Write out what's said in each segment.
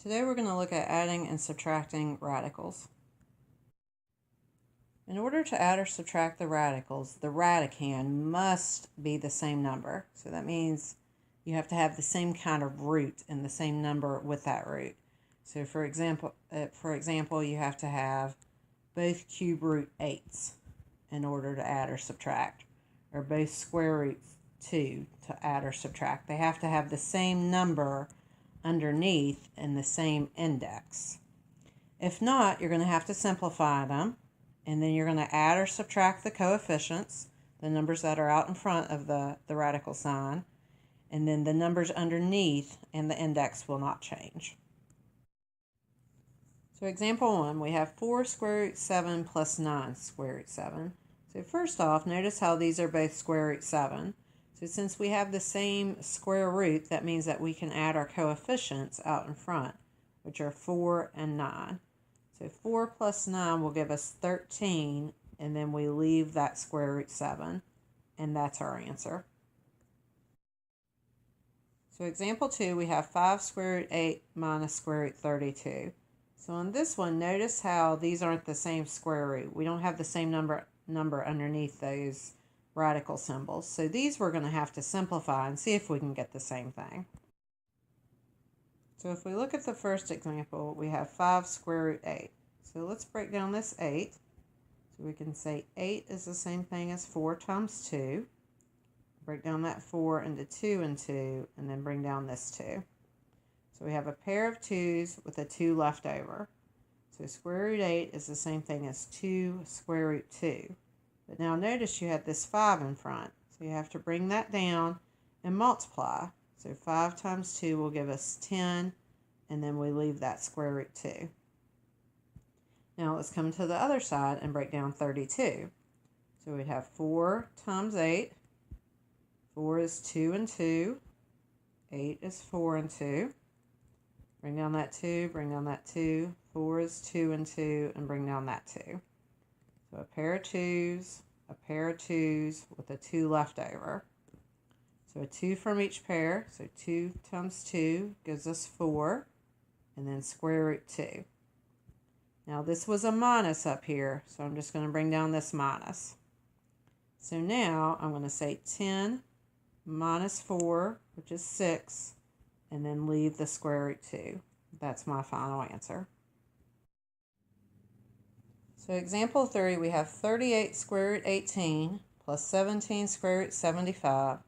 Today we're going to look at adding and subtracting radicals. In order to add or subtract the radicals, the radicand must be the same number. So that means you have to have the same kind of root and the same number with that root. So for example, you have to have both cube root 8s in order to add or subtract, or both square root 2 to add or subtract. They have to have the same number underneath and the same index. If not, you're going to have to simplify them, and then you're going to add or subtract the coefficients, the numbers that are out in front of the radical sign, and then the numbers underneath and the index will not change. So example 1, we have 4 square root 7 plus 9 square root 7. So first off, notice how these are both square root 7. So since we have the same square root, that means that we can add our coefficients out in front, which are 4 and 9. So 4 plus 9 will give us 13, and then we leave that square root 7, and that's our answer. So example 2, we have 5 square root 8 minus square root 32. So on this one, notice how these aren't the same square root. We don't have the same number underneath those radical symbols. So these we're going to have to simplify and see if we can get the same thing. So if we look at the first example, we have 5 square root 8. So let's break down this 8. So we can say 8 is the same thing as 4 times 2. Break down that 4 into 2 and 2, and then bring down this 2. So we have a pair of 2's with a 2 left over. So square root 8 is the same thing as 2 square root 2. But now notice you had this 5 in front. So you have to bring that down and multiply. So 5 times 2 will give us 10, and then we leave that square root 2. Now let's come to the other side and break down 32. So we'd have 4 times 8. 4 is 2 and 2. 8 is 4 and 2. Bring down that 2, bring down that 2. 4 is 2 and 2, and bring down that 2. So a pair of 2's, a pair of 2's with a 2 left over. So a 2 from each pair, so 2 times 2 gives us 4, and then square root 2. Now this was a minus up here, so I'm just going to bring down this minus. So now I'm going to say 10 minus 4, which is 6, and then leave the square root 2. That's my final answer. So example 3, we have 38 square root 18 plus 17 square root 75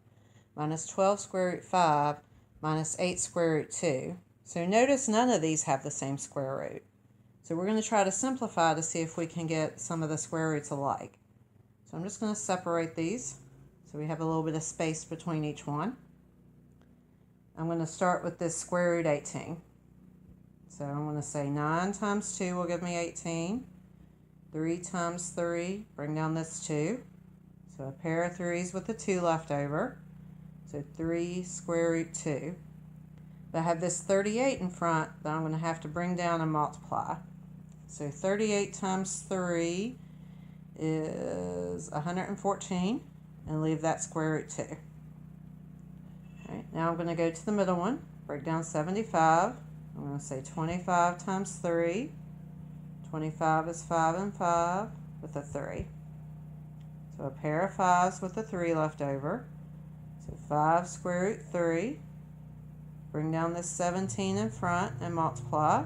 minus 12 square root 5 minus 8 square root 2. So notice none of these have the same square root. So we're going to try to simplify to see if we can get some of the square roots alike. So I'm just going to separate these so we have a little bit of space between each one. I'm going to start with this square root 18. So I'm going to say 9 times 2 will give me 18. 3 times 3, bring down this 2. So a pair of 3's with a 2 left over. So 3 square root 2. But I have this 38 in front that I'm going to have to bring down and multiply. So 38 times 3 is 114, and leave that square root 2. Alright, now I'm going to go to the middle one, break down 75. I'm going to say 25 times 3. 25 is 5 and 5 with a 3. So a pair of 5's with a 3 left over. So 5 square root 3. Bring down this 17 in front and multiply.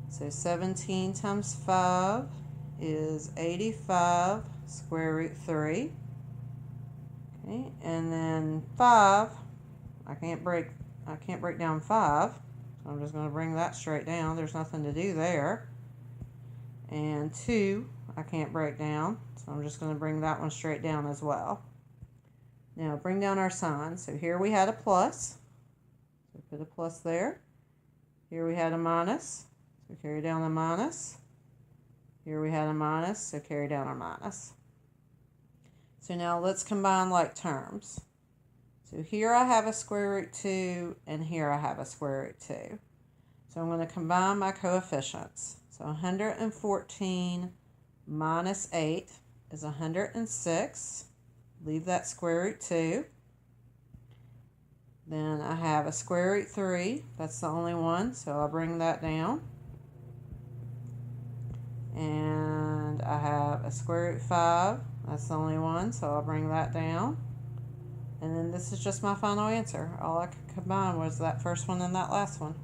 So 17 times 5 is 85 square root 3. Okay, and then 5, I can't break down 5. So I'm just going to bring that straight down. There's nothing to do there. And 2, I can't break down, so I'm just going to bring that one straight down as well. Now bring down our sign. So here we had a plus, so put a plus there. Here we had a minus, so carry down the minus. Here we had a minus, so carry down our minus. So now let's combine like terms. So here I have a square root 2, and here I have a square root 2. So I'm going to combine my coefficients. So 114 minus 8 is 106. Leave that square root 2. Then I have a square root 3. That's the only one, so I'll bring that down. And I have a square root 5. That's the only one, so I'll bring that down. And then this is just my final answer. All I could combine was that first one and that last one.